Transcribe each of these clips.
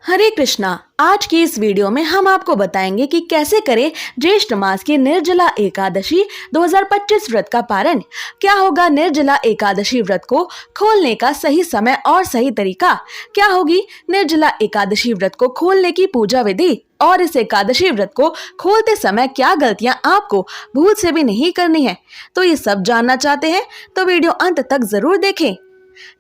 हरे कृष्णा। आज की इस वीडियो में हम आपको बताएंगे कि कैसे करें ज्येष्ठ मास की निर्जला एकादशी 2025 व्रत का पारण। क्या होगा निर्जला एकादशी व्रत को खोलने का सही समय और सही तरीका। क्या होगी निर्जला एकादशी व्रत को खोलने की पूजा विधि और इस एकादशी व्रत को खोलते समय क्या गलतियां आपको भूल से भी नहीं करनी है। तो ये सब जानना चाहते हैं तो वीडियो अंत तक जरूर देखें।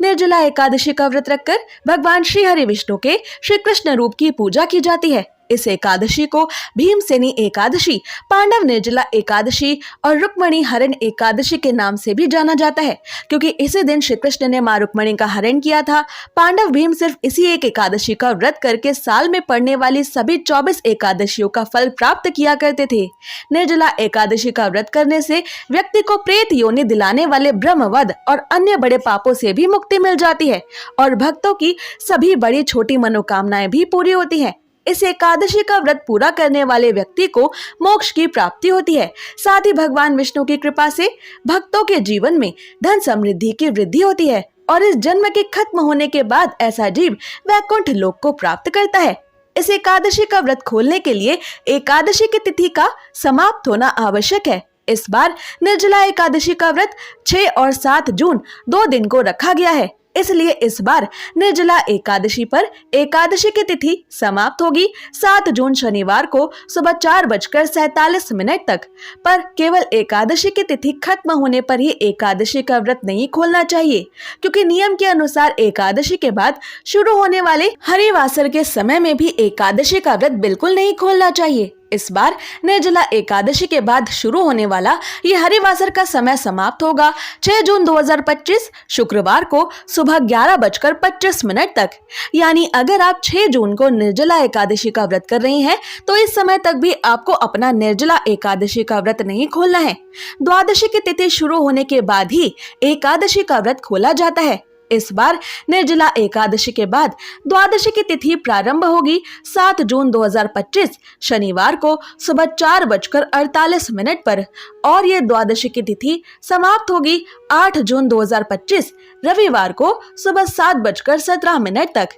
निर्जला एकादशी का व्रत रखकर भगवान श्री हरि विष्णु के श्री कृष्ण रूप की पूजा की जाती है। इस एकादशी को भीमसेनी एकादशी, पांडव निर्जला एकादशी और रुक्मणी हरण एकादशी के नाम से भी जाना जाता है, क्योंकि इसी दिन श्री कृष्ण ने मां रुक्मणी का हरण किया था। पांडव भीम सिर्फ इसी एक एकादशी का व्रत करके साल में पड़ने वाली सभी 24 एकादशियों का फल प्राप्त किया करते थे। निर्जला एकादशी का व्रत करने से व्यक्ति को प्रेत योनि दिलाने वाले ब्रह्मवध और अन्य बड़े पापों से भी मुक्ति मिल जाती है और भक्तों की सभी बड़ी छोटी मनोकामनाएं भी पूरी होती है। इस एकादशी का व्रत पूरा करने वाले व्यक्ति को मोक्ष की प्राप्ति होती है। साथ ही भगवान विष्णु की कृपा से भक्तों के जीवन में धन समृद्धि की वृद्धि होती है और इस जन्म के खत्म होने के बाद ऐसा जीव वैकुंठ लोक को प्राप्त करता है। इस एकादशी का व्रत खोलने के लिए एकादशी की तिथि का समाप्त होना आवश्यक है। इस बार निर्जला एकादशी का व्रत 6 और 7 जून 2 दिन को रखा गया है, इसलिए इस बार निर्जला एकादशी पर एकादशी की तिथि समाप्त होगी 7 जून शनिवार को सुबह 4:47 तक। पर केवल एकादशी की तिथि खत्म होने पर ही एकादशी का व्रत नहीं खोलना चाहिए, क्योंकि नियम के अनुसार एकादशी के बाद शुरू होने वाले हरिवासर के समय में भी एकादशी का व्रत बिल्कुल नहीं खोलना चाहिए। इस बार निर्जला एकादशी के बाद शुरू होने वाला ये हरिवासर का समय समाप्त होगा 6 जून 2025 शुक्रवार को सुबह 11:25 तक। यानी अगर आप 6 जून को निर्जला एकादशी का व्रत कर रही हैं तो इस समय तक भी आपको अपना निर्जला एकादशी का व्रत नहीं खोलना है। द्वादशी की तिथि शुरू होने के बाद ही एकादशी का व्रत खोला जाता है। इस बार निर्जला एकादशी के बाद द्वादशी की तिथि प्रारंभ होगी 7 जून 2025 शनिवार को सुबह 4:48 पर और ये द्वादशी की तिथि समाप्त होगी 8 जून 2025 रविवार को सुबह 7:17 तक।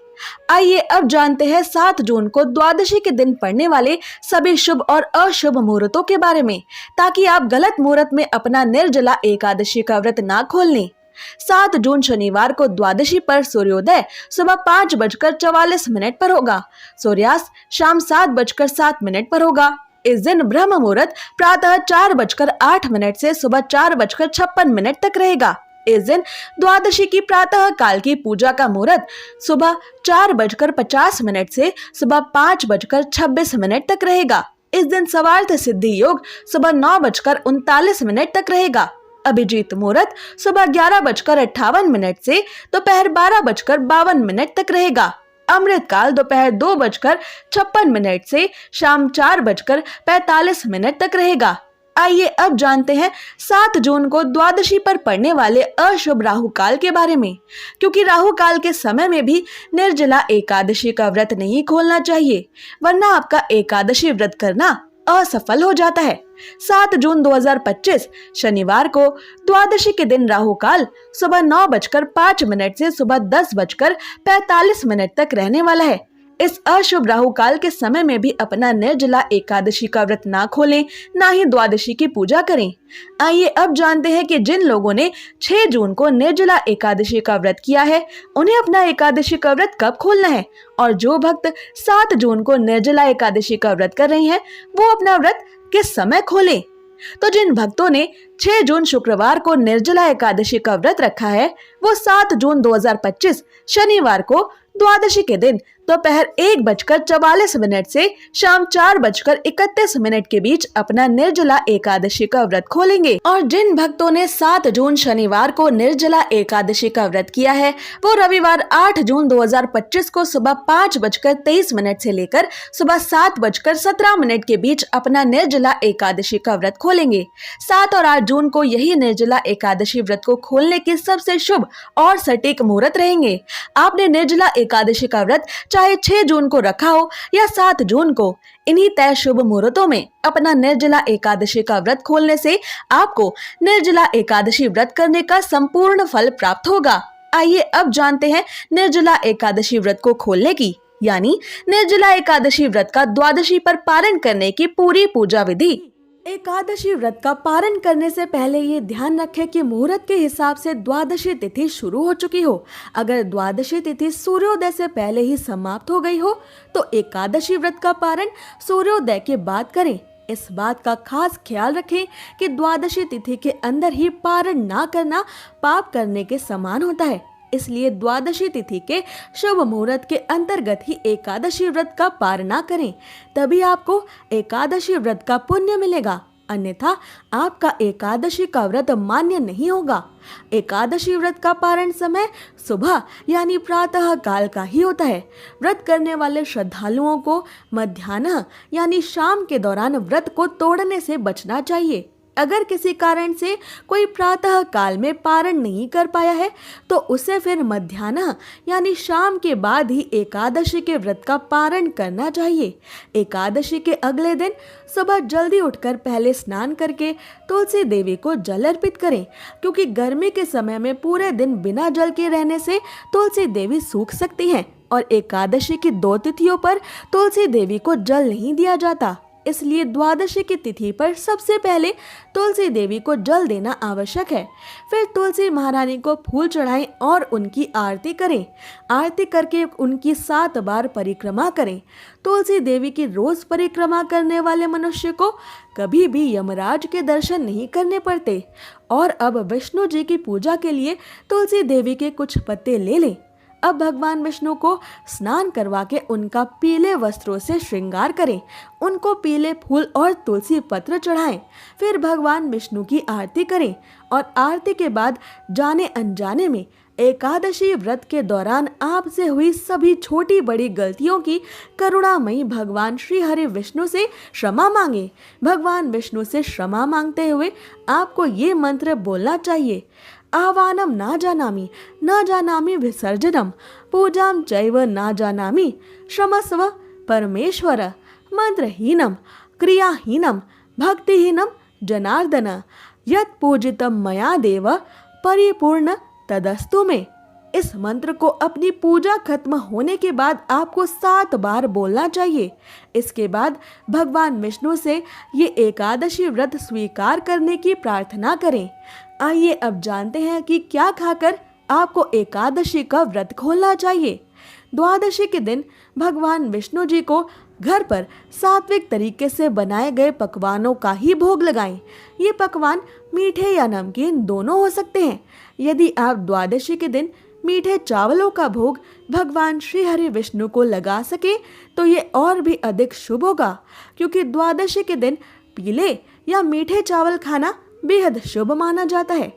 आइए अब जानते हैं 7 जून को द्वादशी के दिन पड़ने वाले सभी शुभ और अशुभ मुहूर्तों के बारे में, ताकि आप गलत मुहूर्त में अपना निर्जला एकादशी का व्रत ना खोल लें। 7 जून शनिवार को द्वादशी पर सूर्योदय सुबह 5:44 पर होगा। सूर्यास्त शाम 7:07 पर होगा। इस दिन ब्रह्म मुहूर्त प्रातः 4:08 से सुबह 4:56 तक रहेगा। इस दिन द्वादशी की प्रातः काल की पूजा का मुहूर्त सुबह 4:50 से सुबह 5:26 तक रहेगा। इस दिन सर्वार्थ सिद्धि योग सुबह 9:39 तक रहेगा। अभिजीत मुहूर्त सुबह 11:58 से दोपहर 12:52 तक रहेगा। अमृत काल दोपहर 2:56 से शाम 4:45 तक रहेगा। आइए अब जानते हैं 7 जून को द्वादशी पर पड़ने वाले अशुभ राहु काल के बारे में, क्योंकि राहु काल के समय में भी निर्जला एकादशी का व्रत नहीं खोलना चाहिए, वरना आपका एकादशी व्रत करना असफल हो जाता है। 7 जून 2025 शनिवार को द्वादशी के दिन राहु काल सुबह 9:05 से सुबह 10:45 तक रहने वाला है। इस अशुभ राहु काल के समय में भी अपना निर्जला एकादशी का व्रत ना खोलें, ना ही द्वादशी की पूजा करें। आइए अब जानते हैं कि जिन लोगों ने 6 जून को निर्जला एकादशी का व्रत किया है उन्हें अपना एकादशी का व्रत कब खोलना है, और जो भक्त 7 जून को निर्जला एकादशी का व्रत कर रही हैं वो अपना व्रत किस समय खोलें। तो जिन भक्तों ने 6 जून शुक्रवार को निर्जला एकादशी का व्रत रखा है वो 7 जून 2025 शनिवार को द्वादशी के दिन दोपहर 1:44 से शाम 4:31 के बीच अपना निर्जला एकादशी का व्रत खोलेंगे। और जिन भक्तों ने 7 जून शनिवार को निर्जला एकादशी का व्रत किया है वो रविवार 8 जून 2025 को सुबह 5:23 से लेकर सुबह 7:17 के बीच अपना निर्जला एकादशी का व्रत खोलेंगे। 7 और 8 जून को यही निर्जला एकादशी व्रत को खोलने के सबसे शुभ और सटीक मुहूर्त रहेंगे। आपने निर्जला एकादशी का व्रत चाहे 6 जून को रखा हो या 7 जून को, इन्हीं तय शुभ मुहूर्तों में अपना निर्जला एकादशी का व्रत खोलने से आपको निर्जला एकादशी व्रत करने का संपूर्ण फल प्राप्त होगा। आइए अब जानते हैं निर्जला एकादशी व्रत को खोलने की यानी निर्जला एकादशी व्रत का द्वादशी पर पारण करने की पूरी पूजा विधि। एकादशी व्रत का पारण करने से पहले ये ध्यान रखें कि मुहूर्त के हिसाब से द्वादशी तिथि शुरू हो चुकी हो। अगर द्वादशी तिथि सूर्योदय से पहले ही समाप्त हो गई हो तो एकादशी व्रत का पारण सूर्योदय के बाद करें। इस बात का खास ख्याल रखें कि द्वादशी तिथि के अंदर ही पारण ना करना पाप करने के समान होता है, इसलिए द्वादशी तिथि के शुभ मुहूर्त के अंतर्गत ही एकादशी व्रत का पारण करें, तभी आपको एकादशी व्रत का पुण्य मिलेगा, अन्यथा आपका एकादशी का व्रत मान्य नहीं होगा। एकादशी व्रत का पारण समय सुबह यानी प्रातः काल का ही होता है। व्रत करने वाले श्रद्धालुओं को मध्याह्न यानी शाम के दौरान व्रत को तोड़ने से बचना चाहिए। अगर किसी कारण से कोई प्रातः काल में पारण नहीं कर पाया है तो उसे फिर मध्याह्न यानी शाम के बाद ही एकादशी के व्रत का पारण करना चाहिए। एकादशी के अगले दिन सुबह जल्दी उठकर पहले स्नान करके तुलसी देवी को जल अर्पित करें, क्योंकि गर्मी के समय में पूरे दिन बिना जल के रहने से तुलसी देवी सूख सकती हैं और एकादशी की 2 तिथियों पर तुलसी देवी को जल नहीं दिया जाता। इसलिए द्वादशी की तिथि पर सबसे पहले तुलसी देवी को जल देना आवश्यक है। फिर तुलसी महारानी को फूल चढ़ाएं और उनकी आरती करें। आरती करके उनकी 7 बार परिक्रमा करें। तुलसी देवी की रोज परिक्रमा करने वाले मनुष्य को कभी भी यमराज के दर्शन नहीं करने पड़ते। और अब विष्णु जी की पूजा के लिए तुलसी देवी के कुछ पत्ते ले लें। अब भगवान विष्णु को स्नान करवा के उनका पीले वस्त्रों से श्रृंगार करें, उनको पीले फूल और तुलसी पत्र चढ़ाएं। फिर भगवान विष्णु की आरती करें और आरती के बाद जाने अनजाने में एकादशी व्रत के दौरान आपसे हुई सभी छोटी बड़ी गलतियों की करुणामयी भगवान श्री हरि विष्णु से क्षमा मांगे। भगवान विष्णु से क्षमा मांगते हुए आपको ये मंत्र बोलना चाहिए: आह्वानम न जानामि विसर्जनम, पूजाम चैव न जानामि, क्षमस्व परमेश्वर, मंत्रहीनम क्रियाहीनम भक्तिहीनम जनार्दन, यत् पूजितम मया देव परिपूर्ण तदस्तु में। इस मंत्र को अपनी पूजा खत्म होने के बाद आपको 7 बार बोलना चाहिए। इसके बाद भगवान विष्णु से ये एकादशी व्रत स्वीकार करने की प्रार्थना करें। आइए अब जानते हैं कि क्या खाकर आपको एकादशी का व्रत खोलना चाहिए। द्वादशी के दिन भगवान विष्णु जी को घर पर सात्विक तरीके से बनाए गए पकवानों का ही भोग लगाएं। ये पकवान मीठे या नमकीन दोनों हो सकते हैं। यदि आप द्वादशी के दिन मीठे चावलों का भोग भगवान श्री हरि विष्णु को लगा सके तो ये और भी अधिक शुभ होगा, क्योंकि द्वादशी के दिन पीले या मीठे चावल खाना बेहद शुभ माना जाता है।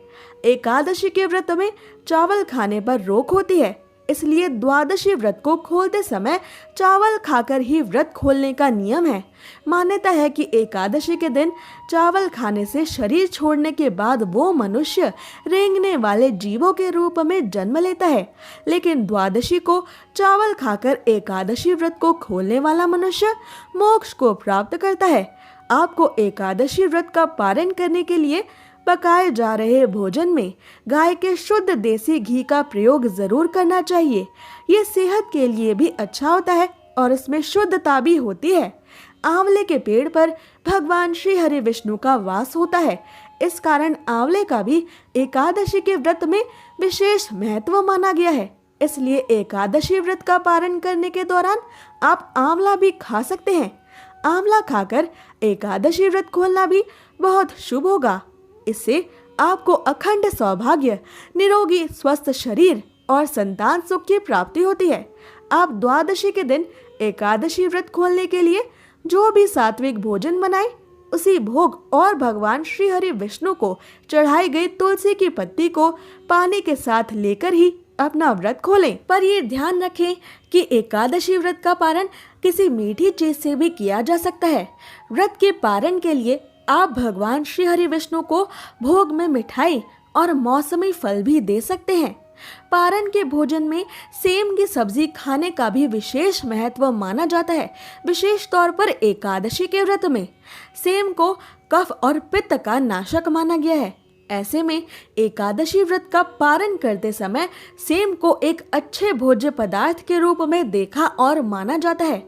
एकादशी के व्रत में चावल खाने पर रोक होती है, इसलिए द्वादशी व्रत को खोलते समय चावल खाकर ही व्रत खोलने का नियम है। मान्यता है कि एकादशी के दिन चावल खाने से शरीर छोड़ने के बाद वो मनुष्य रेंगने वाले जीवों के रूप में जन्म लेता है, लेकिन द्वादशी को चावल खाकर एकादशी व्रत को खोलने वाला मनुष्य मोक्ष को प्राप्त करता है। आपको एकादशी व्रत का पारण करने के लिए पकाए जा रहे भोजन में गाय के शुद्ध देसी घी का प्रयोग जरूर करना चाहिए। ये सेहत के लिए भी अच्छा होता है और इसमें शुद्धता भी होती है। आंवले के पेड़ पर भगवान श्री हरि विष्णु का वास होता है, इस कारण आंवले का भी एकादशी के व्रत में विशेष महत्व माना गया है। इसलिए एकादशी व्रत का पारण करने के दौरान आप आंवला भी खा सकते हैं। आंवला खाकर एकादशी व्रत खोलना भी बहुत शुभ होगा। इससे आपको अखंड सौभाग्य, निरोगी स्वस्थ शरीर और संतान सुख की प्राप्ति होती है। आप द्वादशी के दिन एकादशी व्रत खोलने के लिए जो भी सात्विक भोजन बनाएं, उसी भोग और भगवान श्री हरि विष्णु को चढ़ाई गई तुलसी की पत्ती को पानी के साथ लेकर ही अपना व्रत खोलें। पर ये ध्यान रखें कि एकादशी व्रत का पारण किसी मीठी चीज से भी किया जा सकता है। व्रत के पारण के लिए आप भगवान श्री हरि विष्णु को भोग में मिठाई और मौसमी फल भी दे सकते हैं। पारण के भोजन में सेम की सब्जी खाने का भी विशेष महत्व माना जाता है। विशेष तौर पर एकादशी के व्रत में सेम को कफ और पित्त का नाशक माना गया है। ऐसे में एकादशी व्रत का पारण करते समय सेम को एक अच्छे भोज्य पदार्थ के रूप में देखा और माना जाता है।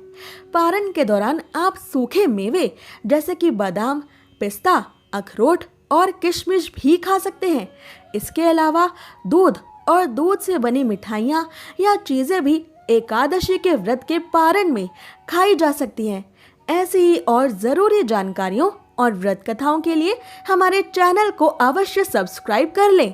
पारण के दौरान आप सूखे मेवे जैसे कि बादाम, पिस्ता, अखरोट और किशमिश भी खा सकते हैं। इसके अलावा दूध और दूध से बनी मिठाइयाँ या चीज़ें भी एकादशी के व्रत के पारण में खाई जा सकती हैं। ऐसी ही और ज़रूरी जानकारियों और व्रत कथाओं के लिए हमारे चैनल को अवश्य सब्सक्राइब कर लें।